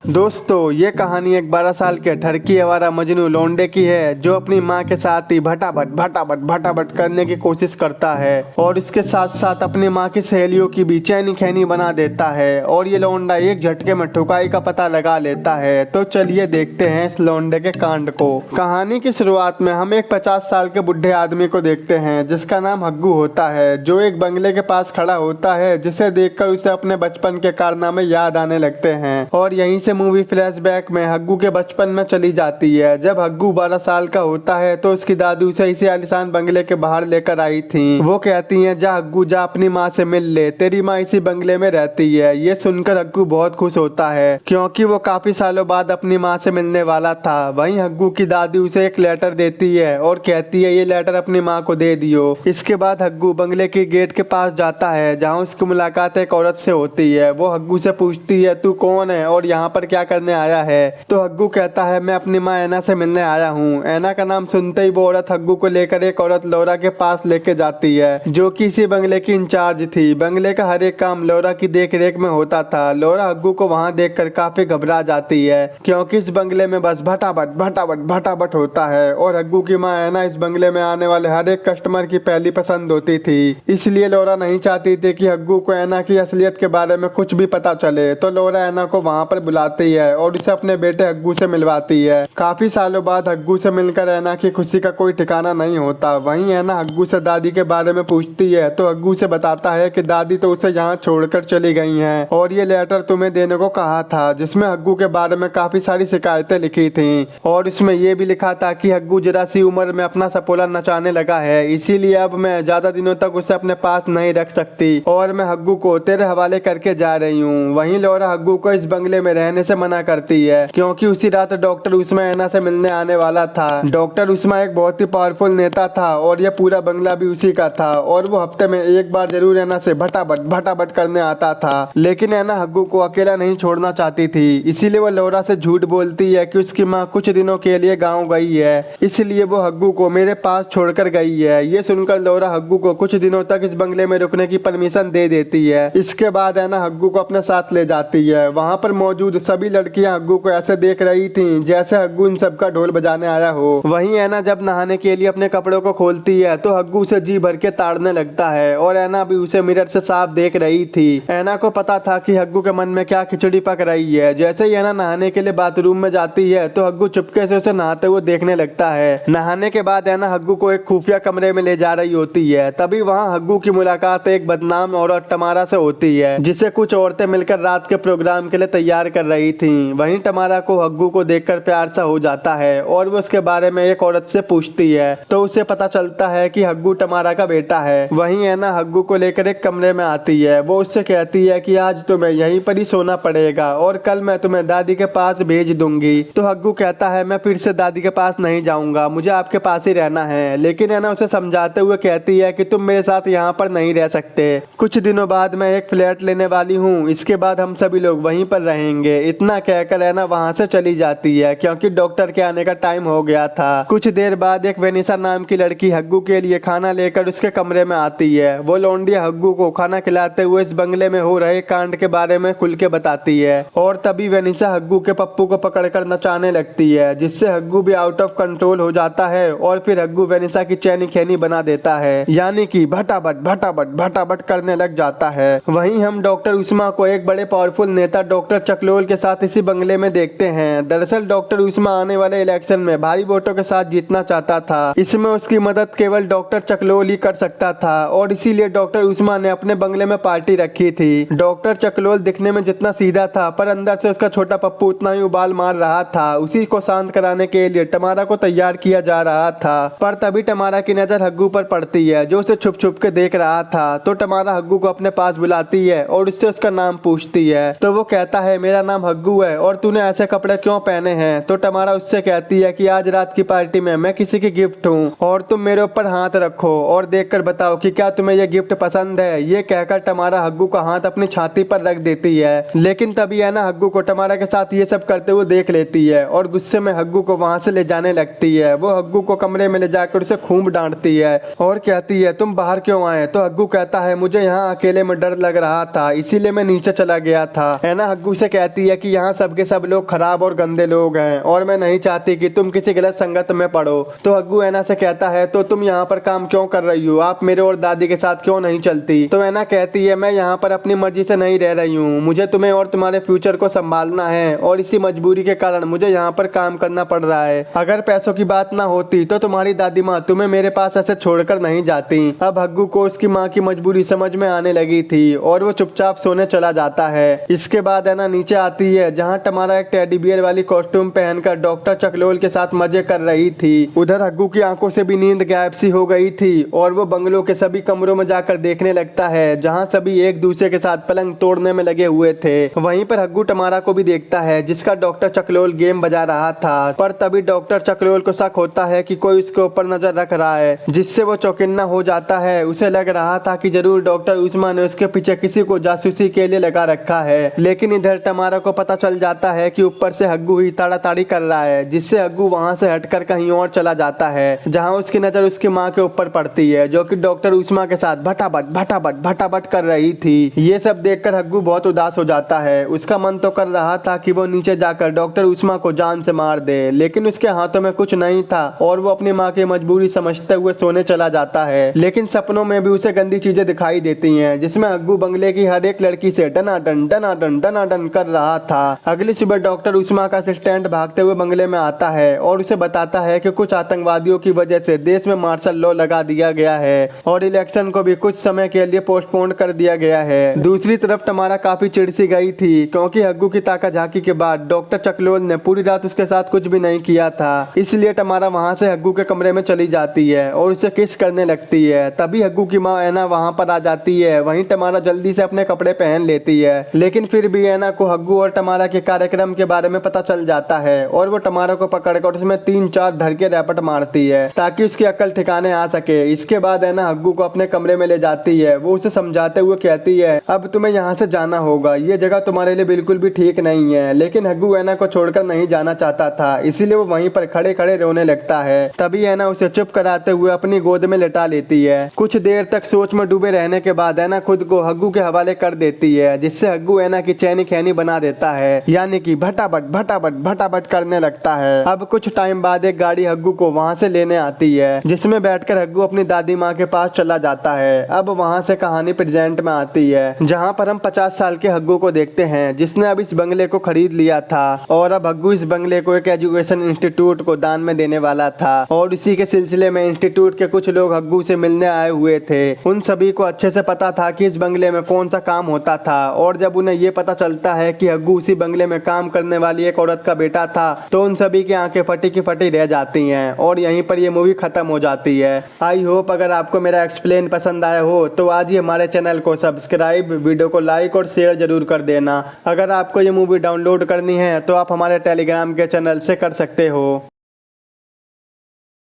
दोस्तों ये कहानी एक 12 साल के ठरकी आवारा मजनू लौंडे की है जो अपनी माँ के साथ ही भटाभट भटाभट भटाभट करने की कोशिश करता है और इसके साथ साथ अपनी माँ की सहेलियों की भी चैनी खैनी बना देता है और ये लौंडा एक झटके में ठुकाई का पता लगा लेता है। तो चलिए देखते हैं इस लौंडे के कांड को। कहानी की शुरुआत में हम एक 50 साल के बुढ़े आदमी को देखते हैं जिसका नाम हग्गू होता है, जो एक बंगले के पास खड़ा होता है जिसे देखकर उसे अपने बचपन के कारनामे याद आने लगते हैं। और यहीं से मूवी फ्लैशबैक में हग्गू के बचपन में चली जाती है। जब हग्गू 12 साल का होता है तो उसकी दादी उसे इसी आलीशान बंगले के बाहर लेकर आई थी। वो कहती हैं, जा हग्गू जा अपनी माँ से मिल ले, तेरी माँ इसी बंगले में रहती है। ये सुनकर हग्गू बहुत खुश होता है क्योंकि वो काफी सालों बाद अपनी माँ से मिलने वाला था। वहीं हग्गू की दादी उसे एक लेटर देती है और कहती है ये लेटर अपनी माँ को दे दियो। इसके बाद हग्गू बंगले के गेट के पास जाता है जहाँ उसकी मुलाकात एक औरत से होती है। वो हग्गू से पूछती है तू कौन है और यहाँ पर क्या करने आया है। तो हग्गू कहता है मैं अपनी माँ ऐना से मिलने आया हूँ। ऐना का नाम सुनते ही वो औरत हग्गू को लेकर एक औरत लौरा के पास लेके जाती है जो कि इसी बंगले की इंचार्ज थी। बंगले का हर एक काम लौरा की देख रेख में होता था। लौरा हग्गू को वहाँ देखकर काफी घबरा जाती है क्योंकि इस बंगले में बस भटाभट भटाभट भटाभट होता है और हग्गू की माँ ऐना इस बंगले में आने वाले हर एक कस्टमर की पहली पसंद होती थी। इसलिए लौरा नहीं चाहती थी कि हग्गू को ऐना की असलियत के बारे में कुछ भी पता चले। तो लौरा ऐना को वहाँ पर बुलाती है और उसे अपने बेटे हग्गू से मिलवाती है। काफी सालों बाद हग्गू से मिलकर ऐना की खुशी का कोई ठिकाना नहीं होता। वहीं ऐना हग्गू से दादी के बारे में पूछती है तो हग्गू से बताता है कि दादी तो उसे यहाँ छोड़कर चली गई हैं और ये लेटर तुम्हें देने को कहा था, जिसमें हग्गू के बारे में काफी सारी शिकायतें लिखी थी और इसमें यह भी लिखा था कि हग्गू जरा सी उम्र में अपना सपोला नचाने लगा है, इसीलिए अब मैं ज्यादा दिनों तक उसे अपने पास नहीं रख सकती और मैं हग्गू को तेरे हवाले करके जा रही हूँ। वहीं लौरा हग्गू को इस बंगले में रहने से मना करती है क्योंकि उसी रात डॉक्टर उस्मा ऐना से मिलने आने वाला था। डॉक्टर उस्मा एक बहुत ही पावरफुल नेता था और यह पूरा बंगला भी उसी का था और वो हफ्ते में एक बार जरूर ऐना से भटाभट भटाभट करने आता था। लेकिन ऐना हग्गू को अकेला नहीं छोड़ना चाहती थी, इसीलिए वो लौरा से झूठ बोलती है कि उसकी माँ कुछ दिनों के लिए गाँव गई है, इसलिए वो हग्गू को मेरे पास छोड़कर गई है। ये सुनकर लौरा हग्गू को कुछ दिनों तक इस बंगले में रुकने की परमिशन दे देती है। इसके बाद ऐना हग्गू को अपने साथ ले जाती है। वहाँ पर मौजूद सभी लड़कियां हग्गू को ऐसे देख रही थीं जैसे हग्गू इन सबका ढोल बजाने आया हो। वहीं ऐना जब नहाने के लिए अपने कपड़ों को खोलती है तो हग्गू उसे जी भर के ताड़ने लगता है और ऐना भी उसे मिरर से साफ देख रही थी। ऐना को पता था कि हग्गू के मन में क्या खिचड़ी पक रही है। जैसे ही ऐना नहाने के लिए बाथरूम में जाती है तो हग्गू चुपके से उसे नहाते हुए देखने लगता है। नहाने के बाद ऐना हग्गू को एक खुफिया कमरे में ले जा रही होती है। तभी वहाँ हग्गू की मुलाकात एक बदनाम औरत टमारा से होती है जिसे कुछ औरतें मिलकर रात के प्रोग्राम के लिए तैयार कर रही थी। वहीं टमारा को हग्गू को देखकर प्यार सा हो जाता है और वो उसके बारे में एक औरत से पूछती है तो उसे पता चलता है कि हग्गू टमारा का बेटा है। वहीं ऐना हग्गू को लेकर एक कमरे में आती है। वो उससे कहती है कि आज तुम्हें यहीं पर ही सोना पड़ेगा और कल मैं तुम्हें दादी के पास भेज दूंगी। तो हग्गू कहता है मैं फिर से दादी के पास नहीं जाऊंगा, मुझे आपके पास ही रहना है। लेकिन ऐना उसे समझाते हुए कहती है कि तुम मेरे साथ यहाँ पर नहीं रह सकते, कुछ दिनों बाद मैं एक फ्लैट लेने वाली हूँ, इसके बाद हम सभी लोग वहीं पर रहेंगे। इतना कहकर ऐना वहाँ से चली जाती है क्योंकि डॉक्टर के आने का टाइम हो गया था। कुछ देर बाद एक वेनिसा नाम की लड़की हग्गू के लिए खाना लेकर उसके कमरे में आती है। वो लौंडिया हग्गू को खाना खिलाते हुए इस बंगले में हो रहे कांड के बारे में खुल के बताती है और तभी वेनिसा हग्गू के पप्पू को पकड़कर नचाने लगती है जिससे हग्गू भी आउट ऑफ कंट्रोल हो जाता है और फिर हग्गू वेनिसा की चैनी खैनी बना देता है, यानी कि भटाभट भटाभट भटाभट करने लग जाता है। वहीं हम डॉक्टर उस्मा को एक बड़े पावरफुल नेता डॉक्टर चकलोल के साथ इसी बंगले में देखते हैं। दरअसल डॉक्टर उस्मा आने वाले इलेक्शन में भारी वोटों के साथ जीतना चाहता था। इसमें उसकी मदद केवल डॉक्टर चकलोल ही कर सकता था और इसीलिए डॉक्टर उस्मा ने अपने बंगले में पार्टी रखी थी। डॉक्टर चकलोल दिखने में जितना सीधा था पर अंदर से उसका छोटा पप्पू उतना ही उबाल मार रहा था। उसी को शांत कराने के लिए टमारा को तैयार किया जा रहा था। पर तभी टमारा की नजर हग्गू पर पड़ती है जो उसे छुप छुप के देख रहा था। तो टमारा हग्गू को अपने पास बुलाती है और उससे उसका नाम पूछती है तो वो कहता है मेरा नाम हग्गू है और तूने ऐसे कपड़े क्यों पहने हैं। तो टमारा उससे कहती है कि आज रात की पार्टी में मैं किसी की गिफ्ट हूँ और तुम मेरे ऊपर हाथ रखो और देखकर बताओ कि क्या तुम्हें यह गिफ्ट पसंद है। ये कहकर टमारा हग्गू का हाथ अपनी छाती पर रख देती है। लेकिन तभी ऐना हग्गू को टमारा के साथ ये सब करते हुए देख लेती है और गुस्से में हग्गू को वहाँ से ले जाने लगती है। वो हग्गू को कमरे में ले जाकर उसे खूब डांटती है और कहती है तुम बाहर क्यों आए। तो हग्गू कहता है मुझे यहाँ अकेले में डर लग रहा था इसीलिए मैं नीचे चला गया था। ऐना हग्गू से कहती है है कि यहाँ सबके सब लोग खराब और गंदे लोग हैं और मैं नहीं चाहती कि तुम किसी गलत संगत में पड़ो। तो हग्गू ऐना से कहता है तो तुम यहाँ पर काम क्यों कर रही हो, आप मेरे और दादी के साथ क्यों नहीं चलती। तो ऐना कहती है मैं यहाँ पर अपनी मर्जी से नहीं रह रही हूँ, मुझे तुम्हें और तुम्हारे फ्यूचर को संभालना है और इसी मजबूरी के कारण मुझे यहाँ पर काम करना पड़ रहा है। अगर पैसों की बात ना होती तो तुम्हारी दादी माँ तुम्हें मेरे पास ऐसे छोड़कर नहीं जाती। अब हग्गू को उसकी माँ की मजबूरी समझ में आने लगी थी और वो चुपचाप सोने चला जाता है। इसके बाद ऐना नीचे आती है जहाँ टमारा एक टेडी बियर वाली कॉस्ट्यूम पहनकर डॉक्टर चकलोल के साथ मजे कर रही थी। उधर हग्गू की आंखों से भी नींद गायब सी हो गई थी और वो बंगलों के सभी कमरों में जाकर देखने लगता है जहाँ सभी एक दूसरे के साथ पलंग तोड़ने में लगे हुए थे। वहीं पर हग्गू टमारा को भी देखता है जिसका डॉक्टर चकलोल गेम बजा रहा था, पर तभी डॉक्टर चकलोल को शक होता है कि कोई उसके ऊपर नजर रख रहा है, जिससे वो चौकन्ना हो जाता है। उसे लग रहा था कि जरूर डॉक्टर उस्मा ने उसके पीछे किसी को जासूसी के लिए लगा रखा है, लेकिन इधर टमारा को पता चल जाता है कि ऊपर से हग्गू ही ताड़ाताड़ी कर रहा है, जिससे हग्गू वहां से हटकर कहीं और चला जाता है जहां उसकी नजर उसकी माँ के ऊपर पड़ती है जो कि डॉक्टर उस्मा के साथ भटाभट भटाभट भटाभट कर रही थी। ये सब देखकर हग्गू बहुत उदास हो जाता है। उसका मन तो कर रहा था कि वो नीचे जाकर डॉक्टर उस्मा को जान से मार दे, लेकिन उसके हाथों में कुछ नहीं था और वो अपनी माँ की मजबूरी समझते हुए सोने चला जाता है। लेकिन सपनों में भी उसे गंदी चीजें दिखाई देती हैं, जिसमें हग्गू बंगले की हर एक लड़की से डनाडन डनाडन डनाडन कर रहा था। अगली सुबह डॉक्टर उस्मा का असिस्टेंट भागते हुए बंगले में आता है और उसे बताता है कि कुछ आतंकवादियों की वजह से देश में मार्शल लॉ लगा दिया गया है और इलेक्शन को भी कुछ समय के लिए पोस्टपोन कर दिया गया है। दूसरी तरफ टमारा काफी चिड़सी गई थी क्योंकि हग्गू की ताका झाकी के बाद डॉक्टर चकलोल ने पूरी रात उसके साथ कुछ भी नहीं किया था, इसलिए टमारा वहां से हग्गू के कमरे में चली जाती है और उसे किस करने लगती है। तभी हग्गू की माँ ऐना वहां पर आ जाती है। वहीं टमारा जल्दी से अपने कपड़े पहन लेती है, लेकिन फिर भी ऐना को हग्गू और टमारा के कार्यक्रम के बारे में पता चल जाता है और वो टमारा को पकड़कर उसमें 3-4 धड़के रैपट मारती है ताकि उसकी अक्ल ठिकाने आ सके। इसके बाद ऐना हग्गू को अपने कमरे में ले जाती है। वो उसे समझाते हुए कहती है अब तुम्हें यहाँ से जाना होगा, ये जगह तुम्हारे लिए बिल्कुल भी ठीक नहीं है। लेकिन हग्गू ऐना को छोड़कर नहीं जाना चाहता था, इसीलिए वो वहीं पर खड़े खड़े रोने लगता है। तभी ऐना उसे चुप कराते हुए अपनी गोद में लेटा लेती है। कुछ देर तक सोच में डूबे रहने के बाद ऐना खुद को हग्गू के हवाले कर देती है, जिससे हग्गू ऐना की चैनी खैनी बना देता है, यानी कि भटाभट भटाभट भटाभट करने लगता है। अब कुछ टाइम बाद एक गाड़ी हग्गू को वहाँ से लेने आती है, जिसमें बैठकर हग्गू अपनी दादी माँ के पास चला जाता है। अब वहाँ से कहानी प्रेजेंट में आती है जहाँ पर हम 50 साल के हग्गू को देखते हैं, जिसने अब इस बंगले को खरीद लिया था और अब हग्गू इस बंगले को एक एजुकेशन इंस्टीट्यूट को दान में देने वाला था। और इसी के सिलसिले में इंस्टीट्यूट के कुछ लोग हग्गू से मिलने आए हुए थे। उन सभी को अच्छे से पता था कि इस बंगले में कौन सा काम होता था और जब उन्हें ये पता चलता है कि हग्गू उसी बंगले में काम करने वाली एक औरत का बेटा था तो उन सभी की आंखें फटी की फटी रह जाती हैं और यहीं पर ये मूवी खत्म हो जाती है। आई होप अगर आपको मेरा एक्सप्लेन पसंद आया हो तो आज ही हमारे चैनल को सब्सक्राइब, वीडियो को लाइक और शेयर जरूर कर देना। अगर आपको ये मूवी डाउनलोड करनी है तो आप हमारे टेलीग्राम के चैनल से कर सकते हो।